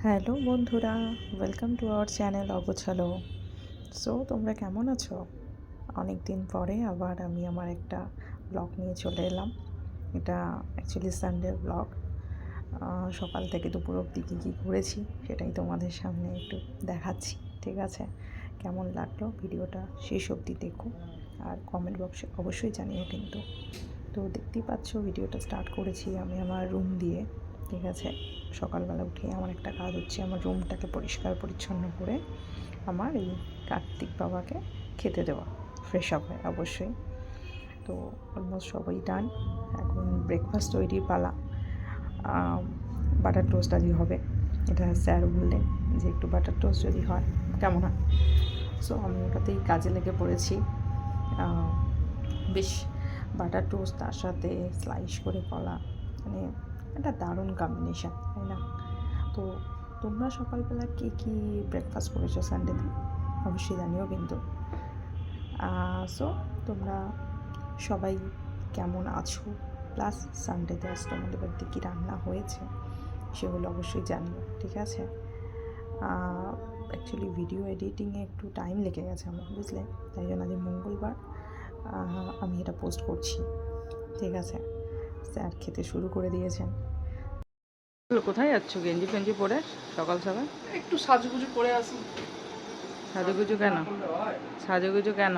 Hello বন্ধুরা, welcome to our channel অগোছালো। So তোমরা কেমন আছো? অনেক দিন পরে আবার আমি আমার একটা ব্লগ নিয়ে চলে এলাম। এটা অ্যাকচুয়ালি সানডে ব্লগ। সকাল থেকে দুপুর অবধি কী কী করেছি সেটাই তোমাদের সামনে একটু দেখাচ্ছি। ঠিক আছে, কেমন লাগলো ভিডিওটা শেষ অবধি দেখো, আর কমেন্ট বক্সে অবশ্যই জানিও কিন্তু। তো দেখতেই পাচ্ছ ভিডিওটা স্টার্ট করেছি আমি আমার রুম দিয়ে। ঠিক আছে, সকালবেলা উঠে আমার একটা কাজ হচ্ছে আমার রুমটাকে পরিষ্কার পরিচ্ছন্ন করে আমার এই কার্তিক বাবাকে খেতে দেওয়া, ফ্রেশ আপ হয় অবশ্যই। তো অলমোস্ট সবাই ডান, এখন ব্রেকফাস্ট তৈরির পালা। বাটার টোস্ট আজকে হবে, এটা স্যার বললেন যে একটু বাটার টোস্ট যদি হয় কেমন হয়। সো আমি ওটাতেই কাজে লেগে পড়েছি। বেশ বাটার টোস্ট তার সাথে স্লাইস করে কলা, মানে একটা দারুণ কম্বিনেশান, তাই না? তো তোমরা সকালবেলা কী কী ব্রেকফাস্ট করেছো সানডেতে অবশ্যই জানিও কিন্তু। সো তোমরা সবাই কেমন আছো, প্লাস সানডেতে আজ তোমাদের বাড়িতে কী রান্না হয়েছে সেগুলো অবশ্যই জানিও। ঠিক আছে, অ্যাকচুয়ালি ভিডিও এডিটিংয়ে একটু টাইম লেগে গেছে আমার, বুঝলে? তাই জন্য আজ মঙ্গলবার আমি এটা পোস্ট করছি। ঠিক আছে, স্যার খেতে শুরু করে দিয়েছেন। কোথায় যাচ্ছ গেঞ্জি ফেঞ্জি পরে সকাল সকাল? একটু সাজুগুজু করে আসি। সাজুগুজু কেন? সাজুগুজু কেন?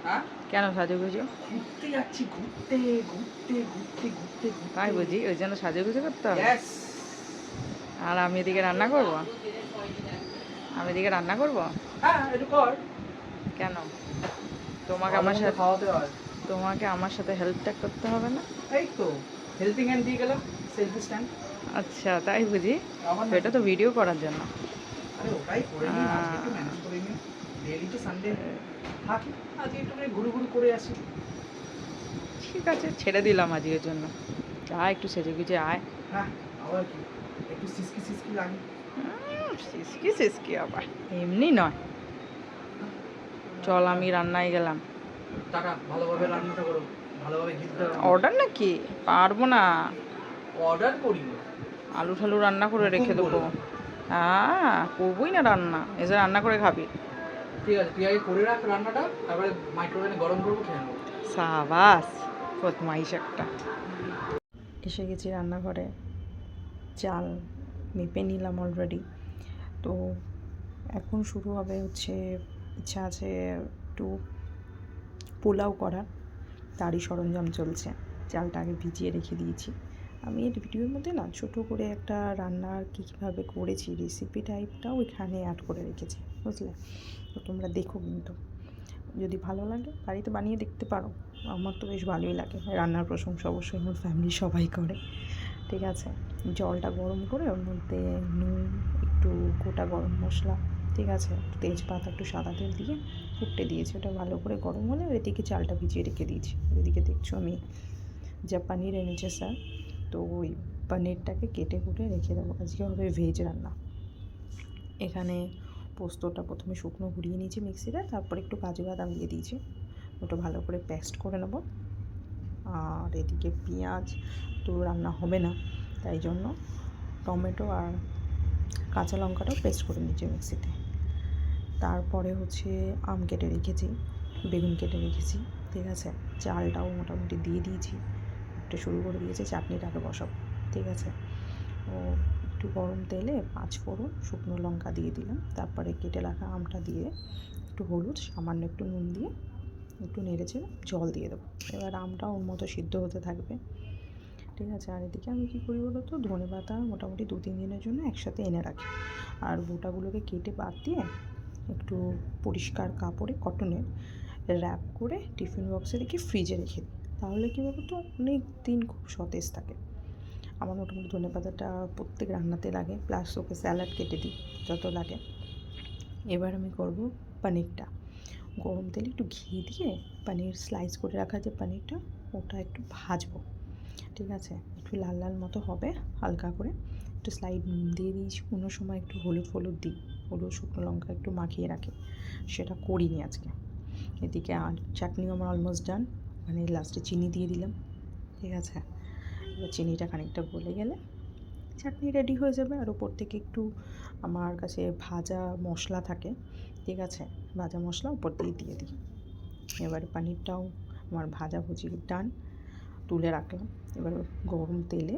হ্যাঁ, কেন সাজুগুজু? ঘুরতে যাচ্ছি, ঘুরতে ঘুরতে ঘুরতে ঘুরতে তাই বুঝি, ওই জন্য সাজুগুজু করতে হবে। ইয়েস। আর আমি এদিকে রান্না করব, আমি এদিকে রান্না করব। হ্যাঁ, একটু কর। কেন? তোমাকে আমার সাথে খাওয়াতে হয়। তোমাকে আমার সাথে হেল্পটা করতে হবে না? এই তো হেল্পিং হ্যান্ড দিয়ে গেলাম, সেলফি স্ট্যান্ড। আচ্ছা তাই বুঝি, তো এটা তো ভিডিও করার জন্য। আরে ওটাই করে নিই, আজকে একটু ম্যানেজ করে নিই। ডেইলি তো সানডে থাকি, আজকে একটু ঘুরু ঘুরু করে আসি। ঠিক আছে, ছেড়ে দিলাম আজকের জন্য। আয় একটু সেজে গুজে আয়। হ্যাঁ, আবার কি একটু সিসকি সিসকি লাগে। সিসকি সিসকি আবার এমনি নয়। চল আমি রান্নায় গেলাম। টাটা, ভালোভাবে রান্নাটা করো, ভালোভাবে গিলতে হবে। অর্ডার নাকি? পারবো না। অর্ডার করি আলু ঠালু রান্না করে রেখে দেবো। হ্যাঁ করবোই না রান্না, এসে রান্না করে খাবি। ঠিক আছে, তুই আগে করে রাখ রান্নাটা, তারপরে মাইক্রোওভেনে গরম করবো, খেয়ে নেবো। সাবাস, বদমাইশ একটা। এসে গেছি রান্নাঘরে, চাল মেপে নিলাম অলরেডি। তো এখন শুরু হবে হচ্ছে, ইচ্ছা আছে একটু পোলাও করার, তারই সরঞ্জাম চলছে। চালটা আগে ভিজিয়ে রেখে দিয়েছি। আমি এই ভিডিওর মধ্যে না ছোটো করে একটা রান্নার কীভাবে করেছি রেসিপি টাইপটাও এখানে অ্যাড করে রেখেছি, বুঝলে? তো তোমরা দেখো কিন্তু, যদি ভালো লাগে বাড়িতে বানিয়ে দেখতে পারো। আমার তো বেশ ভালোই লাগে, রান্নার প্রশংসা অবশ্যই আমার ফ্যামিলি সবাই করে। ঠিক আছে, জলটা গরম করে ওর মধ্যে নুন, একটু গোটা গরম মশলা, ঠিক আছে, তেজপাতা, একটু সাদা তেল দিয়ে ফুটতে দিয়েছি। ওটা ভালো করে গরম হলে এদিকে চালটা ভিজিয়ে রেখে দিয়েছি। এদিকে দেখছো আমি যা পনির এনেছে স্যার, তো ওই পনিরটাকে কেটে কুটে রেখে দেবো। আজকে হবে ভেজ রান্না। এখানে পোস্তটা প্রথমে শুকনো ঘুরিয়ে নিয়েছি মিক্সিতে, তারপর একটু কাজু বাদাম দিয়ে দিয়েছি, ওটা ভালো করে পেস্ট করে নেব। আর এদিকে পেঁয়াজ তো রান্না হবে না, তাই জন্য টমেটো আর কাঁচা লঙ্কাটাও পেস্ট করে নিয়েছি মিক্সিতে। তারপরে হচ্ছে আম কেটে রেখেছি, বেগুন কেটে রেখেছি। ঠিক আছে, চালটাও মোটামুটি দিয়ে দিয়েছি, একটু শুরু করে দিয়েছি চাটনিটাকে বসাবো। ঠিক আছে, ও একটু গরম তেলে 5 ফোড়ন, শুকনো লঙ্কা দিয়ে দিলাম, তারপরে কেটে রাখা আমটা দিয়ে একটু হলুদ, সামান্য একটু নুন দিয়ে একটু নেড়েচেড়ে জল দিয়ে দেবো। এবার আমটা ওর মতো সিদ্ধ হতে থাকবে। ঠিক আছে, আর এদিকে আমি কী করি বলো তো, ধনেপাতা মোটামুটি 2-3 দিনের জন্য একসাথে এনে রাখি, আর গোটাগুলোকে কেটে বাদ দিয়ে একটু পরিষ্কার কাপড়ে কটনের র্যাপ করে টিফিন বক্সে রেখে ফ্রিজে রেখে দিই। তাহলে কী বলো তো, অনেক দিন খুব সতেজ থাকে। আমার মোটামুটি ধনেপাতাটা প্রত্যেক রান্নাতে লাগে, প্লাস ওকে স্যালাড কেটে দিই যত লাগে। এবার আমি করব পনিরটা। গরম তেলে একটু ঘি দিয়ে পনির স্লাইস করে রাখা যে পনিরটা, ওটা একটু ভাজবো। ঠিক আছে, একটু লাল লাল মতো হবে, হালকা করে একটু স্লাইড নুন দিয়ে দিয়েছি, কোনো সময় একটু হলুদ দিই, হলুদ শুকনো লঙ্কা একটু মাখিয়ে রাখি, সেটা করিনি আজকে। এদিকে আর চাটনিও আমার অলমোস্ট ডান, মানে লাস্টে চিনি দিয়ে দিলাম। ঠিক আছে, এবার চিনিটা খানিকটা গলে গেলে চাটনি রেডি হয়ে যাবে। আর ওপর থেকে একটু আমার কাছে ভাজা মশলা থাকে, ঠিক আছে, ভাজা মশলা উপর দিয়ে দিয়ে দিই। এবারে পনিরটাও আমার ভাজাভুজি ডান, তুলে রাখলাম। এবার গরম তেলে,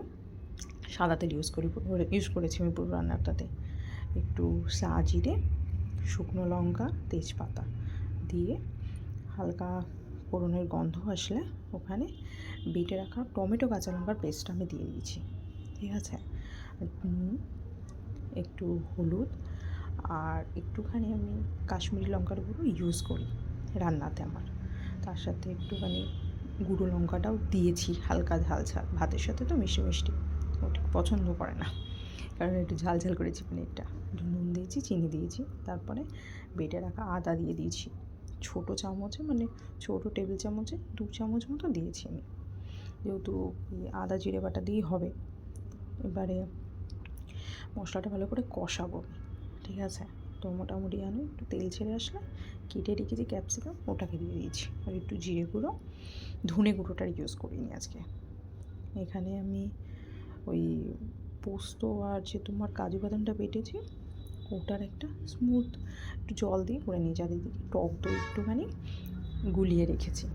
সাদা তেল ইউজ করেছি আমি পুরো রান্নাটাতে। একটু জিরে, শুকনো লঙ্কা, তেজপাতা দিয়ে হালকা ফোড়নের গন্ধ আসলে ওখানে বেটে রাখা টমেটো কাঁচা লঙ্কার পেস্ট আমি দিয়ে দিয়েছি, ঠিক আছে। একটু হলুদ আর একটুখানি আমি কাশ্মীরি লঙ্কার গুঁড়ো ইউজ করি রান্নাতে আমার। তার সাথে একটুখানি গুঁড়ো লঙ্কাটাও দিয়েছি, হালকা ঝাল ঝাল। ভাতের সাথে তো মিষ্টি মিষ্টি ও ঠিক পছন্দ করে না, কারণ একটু ঝাল ঝাল করেছি পনিরটা। একটু নুন দিয়েছি, চিনি দিয়েছি, তারপরে বেটে রাখা আদা দিয়ে দিয়েছি। ছোটো চামচে, মানে ছোটো টেবিল চামচে 2 চামচ মতো দিয়েছি আমি, যেহেতু আদা জিরে বাটা দিয়েই হবে। এবারে মশলাটা ভালো করে কষাবো, ঠিক আছে। তো মোটামুটি আমি একটু তেল ছেড়ে আসলে কেটে রেখেছি ক্যাপসিকাম, ওটাকে দিয়ে দিয়েছি। আর একটু জিরে গুঁড়ো, ধনে গুঁড়োটার ইউজ করিনি আজকে। এখানে আমি ওই পোস্ত আর যে তোমার কাজু বাদামটা বেটেছি, ওটার একটা স্মুথ একটু জল দিয়ে করে নিয়ে চারিদিকে টক দই একটুখানি গুলিয়ে রেখেছি।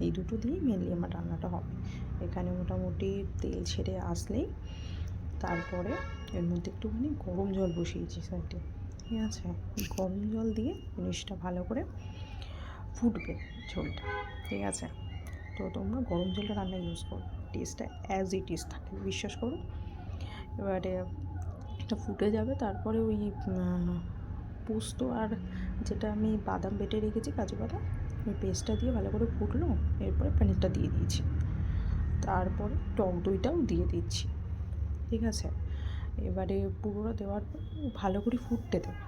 এই দুটো দিয়েই মেনলি আমার রান্নাটা হবে। এখানে মোটামুটি তেল ছেড়ে আসলেই তারপরে এর মধ্যে একটুখানি গরম জল বসিয়েছি সাইডে, ঠিক আছে। গরম জল দিয়ে জিনিসটা ভালো করে ফুটবে ঝোলটা, ঠিক আছে। তো তোমরা গরম জলটা রান্না ইউজ করো, টেস্টটা অ্যাজ ইট ইজ থাকে, বিশ্বাস করো। এবারে এটা ফুটে যাবে, তারপরে ওই পোস্ত আর যেটা আমি বাদাম বেটে রেখেছি, কাজু বাদাম, ওই পেস্টটা দিয়ে ভালো করে ফুটলো। এরপরে পনিরটা দিয়ে দিয়েছি, তারপরে টক দইটাও দিয়ে দিচ্ছি, ঠিক আছে। এবারে পুরোটা দেওয়ার পর ভালো করে ফুটতে দেবো।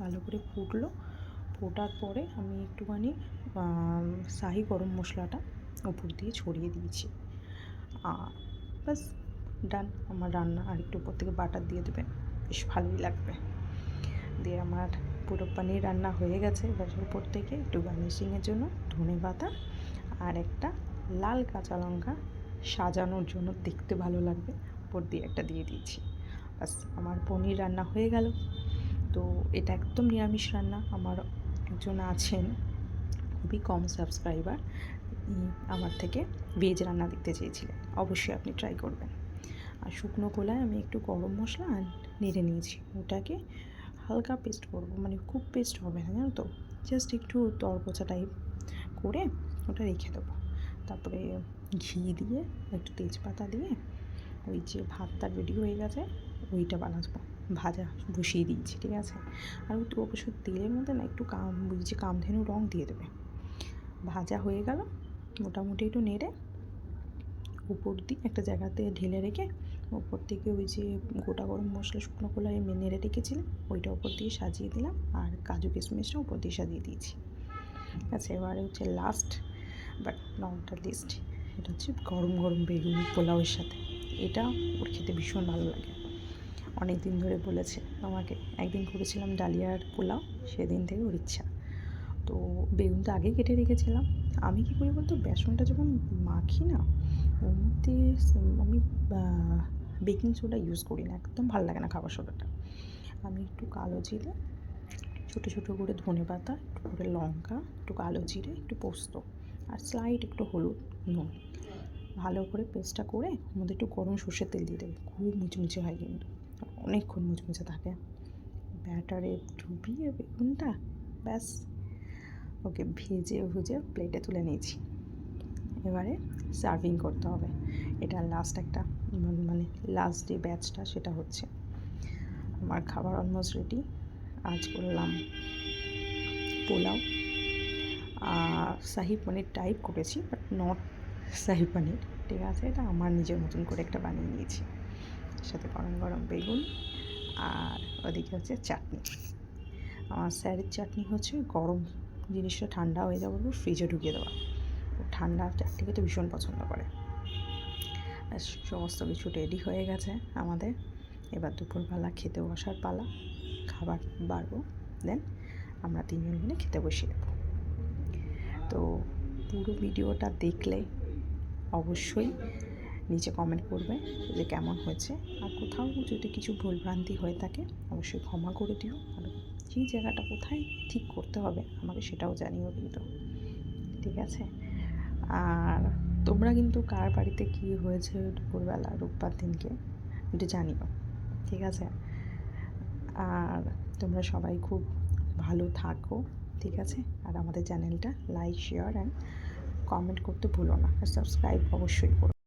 ভালো করে ফোটার পরে আমি একটুখানি শাহি গরম মশলাটা উপর দিয়ে ছড়িয়ে দিয়েছি। আর ব্যাস ডান আমার রান্না। আর একটু উপর থেকে বাটার দিয়ে দেবে, বেশ ভালোই লাগবে। দিয়ে আমার পুরো পনির রান্না হয়ে গেছে। এবার উপর থেকে একটু গার্নিশিংয়ের জন্য ধনেপাতা আর একটা লাল কাঁচা লঙ্কা সাজানোর জন্য, দেখতে ভালো লাগবে, উপর দিয়ে একটা দিয়ে দিয়েছি। ব্যাস আমার পনির রান্না হয়ে গেল। তো এটা একদম নিরামিষ রান্না। আমার একজন আছেন খুবই কম সাবস্ক্রাইবার, আমার থেকে ভেজ রান্না দেখতে চেয়েছিলেন, অবশ্যই আপনি ট্রাই করবেন। আর শুকনো খোলায় আমি একটু গরম মশলা আর নেড়ে নিয়েছি, ওটাকে হালকা পেস্ট করবো, মানে খুব পেস্ট হবে না, জানো তো, জাস্ট একটু দরকচা টাইপ করে ওটা রেখে দেবো। তারপরে ঘি দিয়ে একটু তেজপাতা দিয়ে ওই যে ভাতটা রেডি হয়ে গেছে ওইটা বানাবো, ভাজা বসিয়ে দিয়েছি, ঠিক আছে। আর একটু অবশ্য তেলের মধ্যে না একটু কামধেনু রং দিয়ে দেবে। ভাজা হয়ে গেল, মোটামুটি একটু নেড়ে উপর দিয়ে একটা জায়গাতে ঢেলে রেখে উপর থেকে ওই যে গোটা গরম মশলা শুকনো খোলায় নেড়ে রেখেছিলাম ওইটা উপর দিয়ে সাজিয়ে দিলাম, আর কাজু কিশমিশটা উপর দিয়ে সাজিয়ে দিয়েছি। আচ্ছা, এবারে হচ্ছে last but not the least, এটা হচ্ছে গরম গরম বেগুন পোলাওয়ের সাথে। এটা ওর খেতে ভীষণ ভালো লাগে, অনেক দিন ধরে বলেছে আমাকে। একদিন করেছিলাম ডালিয়ার পোলাও, সেদিন থেকে ওর ইচ্ছা। তো বেগুনটা আগেই কেটে রেখেছিলাম। আমি কী করি বলতো, বেসনটা যখন মাখি না, ওর মধ্যে আমি বেকিং সোডা ইউজ করি না, একদম ভালো লাগে না খাবার সোডাটা। আমি একটু কালো জিরে, ছোটো ছোটো করে ধনেপাতা, একটু করে লঙ্কা, একটু কালো জিরে, একটু পোস্ত আর স্লাইড একটু হলুদ, নুন, ভালো করে পেস্টটা করে ওর মধ্যে একটু গরম সর্ষের তেল দিয়ে দেবে। খুব মুচমুচে হয় কিন্তু, অনেকক্ষণ মুচমুচে থাকে। ব্যাটারে ডুবিয়ে বেগুনটা ব্যাস ওকে ভুজে প্লেটে তুলে নিয়েছি। এবারে সার্ভিং করতে হবে। এটা লাস্ট একটা, মানে লাস্ট যে ব্যাচটা সেটা হচ্ছে। আমার খাবার অলমোস্ট রেডি। আজ করলাম পোলাও, শাহি পনির টাইপ করেছি, বাট নট শাহি পনির, ঠিক আছে। এটা আমার নিজের মতন করে একটা বানিয়ে নিয়েছি। এর সাথে গরম গরম বেগুন, আর ওদিকে হচ্ছে চাটনি। আমার স্যারের চাটনি হচ্ছে গরম জিনিসটা ঠান্ডা হয়ে যাওয়ার পর ফ্রিজে ঢুকিয়ে দেওয়া, ঠান্ডা চাটনি খেতে ভীষণ পছন্দ করে। সমস্ত কিছু রেডি হয়ে গেছে আমাদের। এবার দুপুরবেলা খেতে বসার পালা, খাবার বাড়বো, দেন আমরা 3 জন মিলে খেতে বসে যাবো। তো পুরো ভিডিওটা দেখলে অবশ্যই নিচে কমেন্ট করবে যে কেমন হয়েছে। আর কোথাও যদি কিছু ভুলভ্রান্তি হয়ে থাকে অবশ্যই ক্ষমা করে দিও। আর যেই জায়গাটা কোথায় ঠিক করতে হবে আমাকে সেটাও জানিও কিন্তু, ঠিক আছে? আর তোমরা কিন্তু কার বাড়িতে কী হয়েছে দুপুরবেলা রোববার দিনকে একটু জানিও, ঠিক আছে? আর তোমরা সবাই খুব ভালো থাকো, ঠিক আছে? আর আমাদের চ্যানেলটা লাইক, শেয়ার অ্যান্ড কমেন্ট করতে ভুলো না, আর সাবস্ক্রাইব অবশ্যই করো।